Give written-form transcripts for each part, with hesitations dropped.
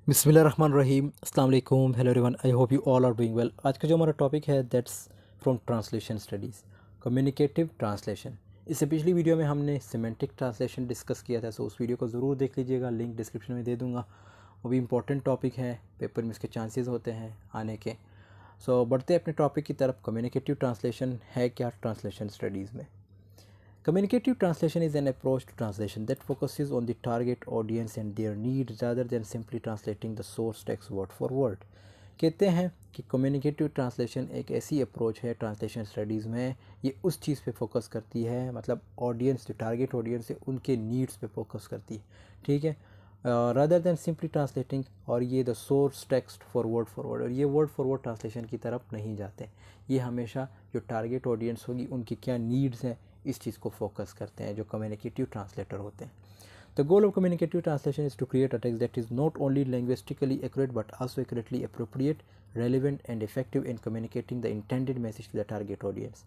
बिस्मिल्लाहिर्रहमानिर्रहीम अस्सलाम वालेकुम hello everyone I hope you all are doing well. आज का जो हमारा टॉपिक है that's from translation studies communicative translation. इससे पिछली वीडियो में हमने सिमेंटिक ट्रांसलेशन डिस्कस किया था, सो उस वीडियो को ज़रूर देख लीजिएगा, लिंक डिस्क्रिप्शन में दे दूँगा। वो भी इंपॉर्टेंट टॉपिक है, पेपर में इसके चांसेस होते हैं आने के। सो बढ़ते अपने टॉपिक की तरफ। कम्युनिकेटिव ट्रांसलेशन है क्या ट्रांसलेशन स्टडीज़ में? Communicative translation is an approach to translation that focuses on the target audience and their needs rather than simply translating the source text word for word। कहते हैं कि communicative translation एक ऐसी approach है translation studies में, ये उस चीज़ पे फोकस करती है, मतलब ऑडियंस जो टारगेट ऑडियंस है उनके नीड्स पे फोकस करती है, ठीक है, रादर दैन सिंपली ट्रांसलेटिंग। और ये the source text for word, और ये वर्ड फॉर वर्ड ट्रांसलेशन की तरफ नहीं जाते। ये हमेशा जो टारगेट ऑडियंस होगी उनकी क्या नीड्स हैं इस चीज़ को फोकस करते हैं जो कम्युनिकेटिव ट्रांसलेटर होते हैं। The goal of communicative translation is to create a text that is not only linguistically accurate but also accurately appropriate, relevant and effective in communicating the intended message to the target audience.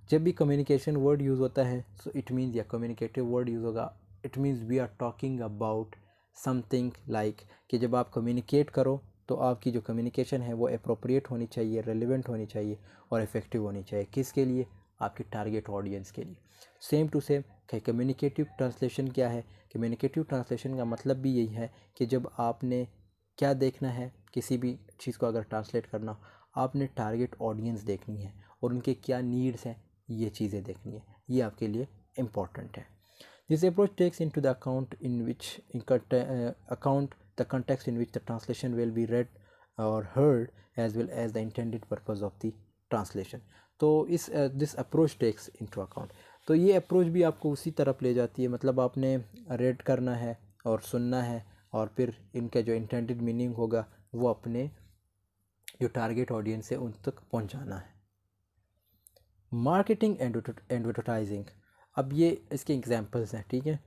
जब भी communication word use होता है so it means, या communicative word use होगा, it means we are talking about something like कि जब आप communicate करो तो आपकी जो कम्युनिकेशन है वो अप्रोप्रिएट होनी चाहिए, रेलिवेंट होनी चाहिए और इफ़ेक्टिव होनी चाहिए। किसके लिए? आपकी टारगेट ऑडियंस के लिए। Same to same communicative translation क्या है? कम्युनिकेटिव ट्रांसलेशन का मतलब भी यही है कि जब आपने क्या देखना है, किसी भी चीज़ को अगर ट्रांसलेट करना, आपने टारगेट ऑडियंस देखनी है और उनके क्या नीड्स हैं ये चीज़ें देखनी है, ये आपके लिए इम्पॉर्टेंट है। This approach takes into the account the context in which the translation will be read or heard as well as the intended purpose of the translation। तो इस this approach takes into account, तो ये approach भी आपको उसी तरफ ले जाती है, मतलब आपने रेड करना है और सुनना है और फिर इनका जो इंटेंडेड मीनिंग होगा वो अपने जो टारगेट ऑडियंस है उन तक पहुंचाना है। मार्केटिंग एंड एडवर्टाइजिंग, अब ये इसके एग्जांपल्स हैं, ठीक है।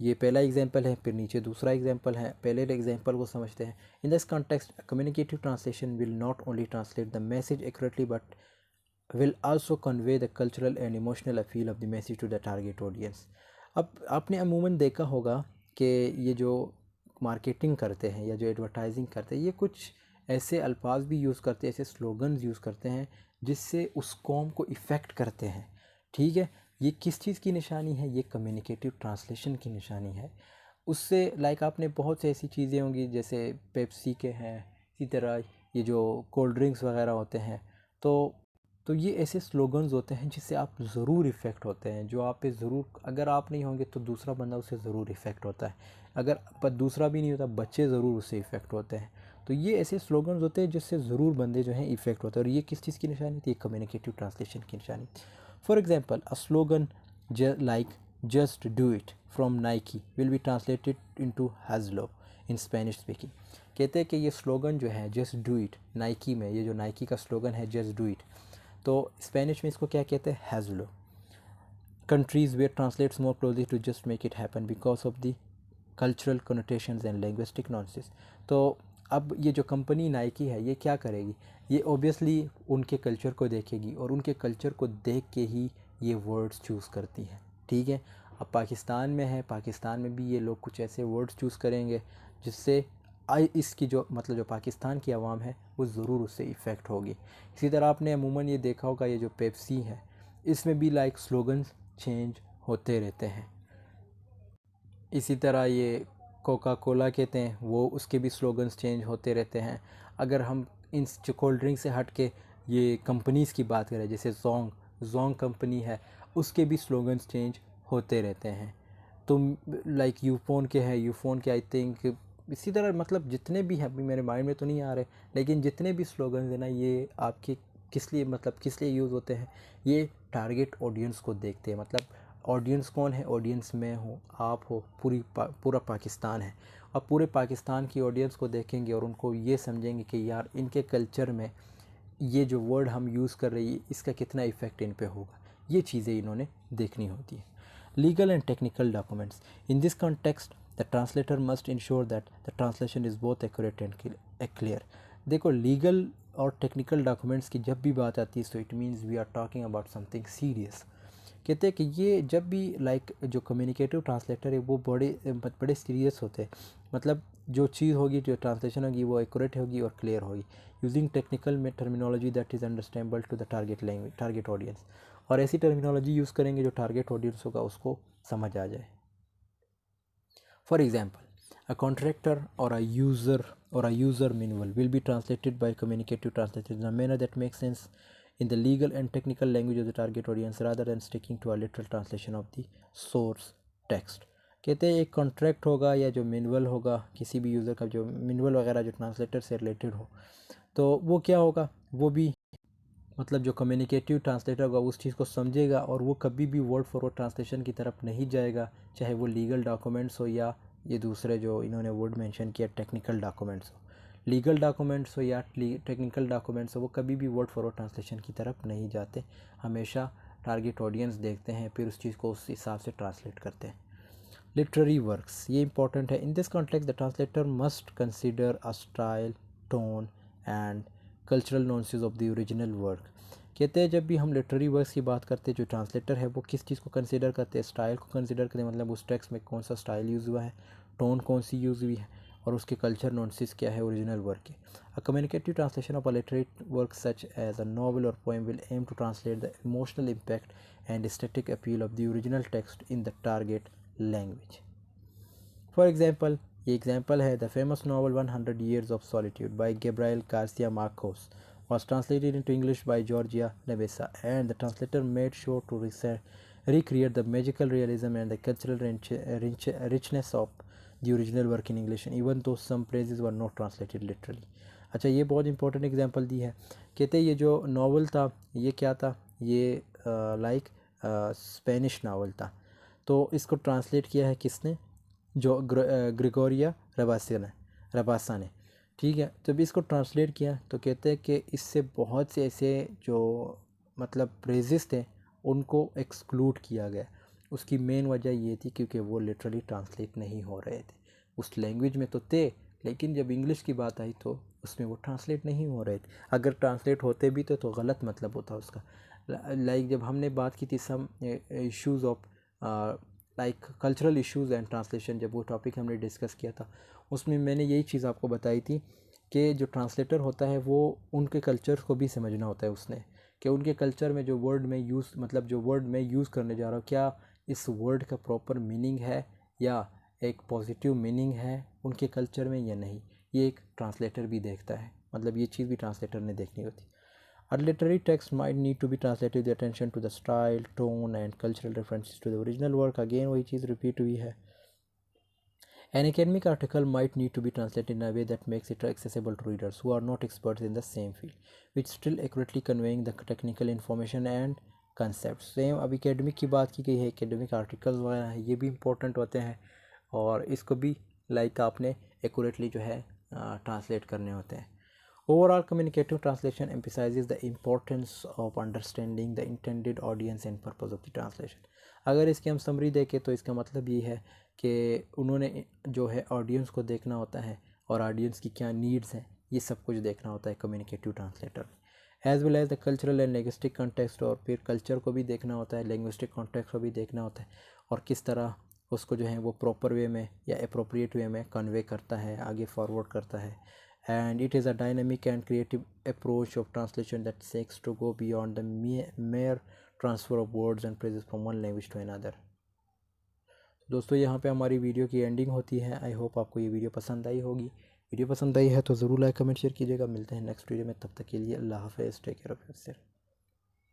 ये पहला एग्जांपल है, फिर नीचे दूसरा एग्जांपल है। पहले एग्जांपल को समझते हैं। इन this context communicative translation will not only translate the message accurately but will also convey the cultural and emotional appeal of the message to the target audience। अब आपने अमूमन देखा होगा कि ये जो मार्केटिंग करते हैं या जो एडवर्टाइजिंग करते हैं ये कुछ ऐसे अल्फाज भी यूज़ करते हैं, ऐसे स्लोगन्स यूज़ करते हैं जिससे उस कौम को इफ़ेक्ट करते हैं, ठीक है। ये किस चीज़ की निशानी है? ये कम्युनिकेटिव ट्रांसलेशन की निशानी है। उससे लाइक आपने बहुत सी ऐसी चीज़ें होंगी जैसे पेप्सी के हैं, इसी तरह ये जो कोल्ड ड्रिंक्स वगैरह होते हैं, तो ये ऐसे स्लोगन्स होते हैं जिससे आप ज़रूर इफ़ेक्ट होते हैं, जो आप पे ज़रूर, अगर आप नहीं होंगे तो दूसरा बंदा उससे ज़रूर इफ़ेक्ट होता है, अगर पर दूसरा भी नहीं होता बच्चे ज़रूर उससे इफ़ेक्ट होते हैं। तो ये ऐसे स्लोगन्स होते हैं जिससे ज़रूर बंदे जो हैं इफ़ेक्ट होते हैं, और ये किस चीज़ की निशानी थी? कम्युनिकेटिव ट्रांसलेशन की निशानी। For example a slogan like just do it from Nike will be translated into हैज़लो इन स्पेनिश स्पीकिंग। कहते हैं कि ये स्लोगन जो है जस्ट डू इट, नाइकी में ये जो नाइकी का स्लोगन है जस्ट डू इट, तो स्पेनिश में इसको क्या कहते हैं? हैज़लो। Countries where translates more closely to just make it happen because of the cultural connotations and linguistic nuances. तो अब ये जो कंपनी नाइकी है ये क्या करेगी? ये ऑब्वियसली उनके कल्चर को देखेगी और उनके कल्चर को देख के ही ये वर्ड्स चूज़ करती है, ठीक है। अब पाकिस्तान में है, पाकिस्तान में भी ये लोग कुछ ऐसे वर्ड्स चूज़ करेंगे जिससे इसकी जो मतलब जो पाकिस्तान की आवाम है वो ज़रूर उससे इफ़ेक्ट होगी। इसी तरह आपने अमूमन ये देखा होगा ये जो पेप्सी है इसमें भी लाइक स्लोगन्स चेंज होते रहते हैं। इसी तरह ये कोका कोला कहते हैं वो, उसके भी स्लोगन्स चेंज होते रहते हैं। अगर हम इन कोल्ड ड्रिंक से हट के ये कंपनीज़ की बात करें, जैसे जोंग कंपनी है, उसके भी स्लोगन्स चेंज होते रहते हैं। तो लाइक यूफोन के हैं, यूफोन के आई थिंक इसी तरह, मतलब जितने भी हैं अभी मेरे माइंड में तो नहीं आ रहे, लेकिन जितने भी स्लोगन्स हैं ना ये आपके किस लिए, मतलब किस लिए यूज़ होते हैं? ये टारगेट ऑडियंस को देखते हैं, मतलब ऑडियंस कौन है? ऑडियंस मैं हूँ, आप हो, पूरा पाकिस्तान है। अब पूरे पाकिस्तान की ऑडियंस को देखेंगे और उनको ये समझेंगे कि यार इनके कल्चर में ये जो वर्ड हम यूज़ कर रही है इसका कितना इफ़ेक्ट इन पे होगा, ये चीज़ें इन्होंने देखनी होती है। Legal and technical documents, in this context the translator must ensure that the translation is both accurate and clear. देखो लीगल और टेक्निकल डॉक्यूमेंट्स की जब भी बात आती है so it means we are talking about something serious. कहते हैं कि ये जब भी लाइक जो कम्युनिकेटिव ट्रांसलेटर है वो बड़े सीरियस होते हैं, मतलब जो चीज़ होगी, जो ट्रांसलेशन होगी वो एक्यूरेट होगी और क्लियर होगी, यूजिंग टेक्निकल में terminology that is understandable to the target language, target audience, और ऐसी टर्मिनोलॉजी यूज़ करेंगे जो टारगेट ऑडियंस होगा उसको समझ आ जाए। For example, a contractor or a user manual will be translated by communicative translators in a manner that makes sense in the legal and technical language of the target audience rather than sticking to a literal translation of the source text। कहते हैं एक contract होगा या जो manual होगा किसी भी user का, जो मैनुअल वगैरह जो ट्रांसलेटर से रिलेटेड हो, तो वो क्या होगा, वो भी मतलब जो कम्युनिकेटिव ट्रांसलेटर होगा उस चीज़ को समझेगा और वो कभी भी वर्ड फॉर वर्ड ट्रांसलेशन की तरफ नहीं जाएगा, चाहे वो लीगल डॉक्यूमेंट्स हो या ये दूसरे जो इन्होंने वर्ड मेंशन किया टेक्निकल डॉक्यूमेंट्स हो, लीगल डॉक्यूमेंट्स हो या टेक्निकल डॉक्यूमेंट्स हो, वो कभी भी वर्ड फॉर वर्ड ट्रांसलेशन की तरफ नहीं जाते, हमेशा टारगेट ऑडियंस देखते हैं फिर उस चीज़ को उस हिसाब से ट्रांसलेट करते हैं। लिटरेरी वर्क्स, ये इंपॉर्टेंट है। In this context the translator must consider a style, tone and cultural nuances of the original work. कहते हैं जब भी हम लिटरेरी वर्क्स की बात करते हैं, जो ट्रांसलेटर है वो किस चीज़ को कंसिडर करते हैं, स्टाइल को कंसिडर करते हैं, मतलब उस टेक्स्ट में कौन सा स्टाइल यूज़ हुआ है, टोन कौन सी यूज़ हुई है, और उसके कल्चर नॉन्सेस क्या है ओरिजिनल वर्क के। A communicative translation of a literary work such as a novel और poem will aim to translate the emotional impact and aesthetic appeal of the original text in the target language. For example, ये example है the famous novel 100 Years of Solitude by Gabriel Garcia Marquez was translated into English by Georgia Nabessa, and the translator made sure to recreate the magical realism and the cultural richness of the original work in English, even though some phrases were not translated literally। अच्छा, ये बहुत important example दी है। कहते हैं ये जो novel था ये क्या था, ये लाइक स्पेनिश नावल था, तो इसको ट्रांसलेट किया है किसने, जो ग्रेगोरिया रबासा ने। ठीक है, जब इसको ट्रांसलेट किया तो कहते हैं कि इससे बहुत से ऐसे जो मतलब फ्रेजेस थे उनको एक्सक्लूड किया गया। उसकी मेन वजह ये थी क्योंकि वो लिटरली ट्रांसलेट नहीं हो रहे थे, उस लैंग्वेज में तो थे लेकिन जब इंग्लिश की बात आई तो उसमें वो ट्रांसलेट नहीं हो रहे थे। अगर ट्रांसलेट होते भी तो गलत मतलब होता उसका। लाइक जब हमने बात की थी some issues of like cultural issues and translation, जब वो टॉपिक हमने डिस्कस किया था उसमें मैंने यही चीज़ आपको बताई थी कि जो ट्रांसलेटर होता है वो उनके कल्चर को भी समझना होता है उसने, कि उनके कल्चर में जो वर्ड में यूज़ मतलब जो वर्ड में यूज़ करने जा रहा हूँ क्या इस वर्ड का प्रॉपर मीनिंग है या एक पॉजिटिव मीनिंग है उनके कल्चर में या नहीं, ये एक ट्रांसलेटर भी देखता है, मतलब ये चीज़ भी ट्रांसलेटर ने देखनी होती। A literary text might need to be translated with attention to the style, tone and cultural references to the original work। Again वही चीज़ रिपीट हुई है। An academic article might need to be translated in a way that makes it accessible to readers who are not experts in the same field, which still accurately conveying the technical information and concepts। Same अब academic की बात की गई है, academic articles वगैरह हैं ये भी इंपॉर्टेंट होते हैं और इसको भी लाइक आपने एक्यूरेटली जो है ट्रांसलेट करने होते हैं। Overall, communicative translation emphasizes the importance of understanding the intended audience and purpose of the translation। अगर इसकी हम समरी देखें तो इसका मतलब ये है कि उन्होंने जो है ऑडियंस को देखना होता है और ऑडियंस की क्या नीड्स हैं ये सब कुछ देखना होता है कम्युनिकेटिव ट्रांसलेटर में, as well as the cultural and linguistic context, और फिर कल्चर को भी देखना होता है, लिंग्विस्टिक कॉन्टेक्स्ट को भी देखना होता है और किस तरह उसको जो है वो प्रॉपर वे में या अप्रोप्रिएट वे में कन्वे करता है, आगे फॉरवर्ड करता है। And it is a dynamic and creative approach of translation that seeks to go beyond the mere transfer of words and phrases from one language to another। दोस्तों यहाँ पे हमारी वीडियो की एंडिंग होती है। आई होप आपको ये video पसंद आई होगी। वीडियो पसंद आई है तो ज़रूर लाइक कमेंट शेयर कीजिएगा। मिलते हैं नेक्स्ट वीडियो में, तब तक के लिए अल्लाह हाफ़िज़, टेक केयर ऑफ़ योरसेल्फ।